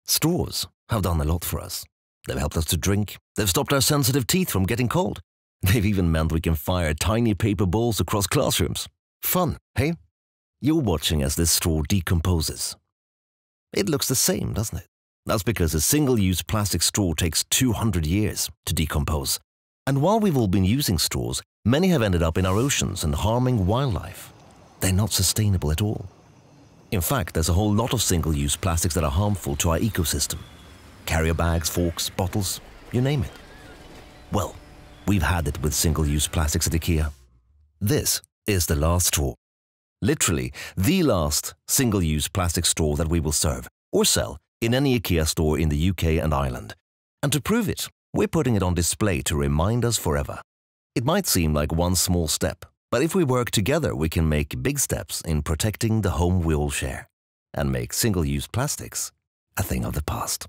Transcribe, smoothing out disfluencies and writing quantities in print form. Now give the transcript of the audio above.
Straws have done a lot for us. They've helped us to drink, they've stopped our sensitive teeth from getting cold. They've even meant we can fire tiny paper balls across classrooms. Fun, hey? You're watching as this straw decomposes. It looks the same, doesn't it? That's because a single-use plastic straw takes 200 years to decompose. And while we've all been using straws, many have ended up in our oceans and harming wildlife. They're not sustainable at all. In fact, there's a whole lot of single-use plastics that are harmful to our ecosystem. Carrier bags, forks, bottles, you name it. Well, we've had it with single-use plastics at IKEA. This is the last straw. Literally, the last single-use plastic straw that we will serve or sell in any IKEA store in the UK and Ireland. And to prove it, we're putting it on display to remind us forever. It might seem like one small step, but if we work together, we can make big steps in protecting the home we all share and make single-use plastics a thing of the past.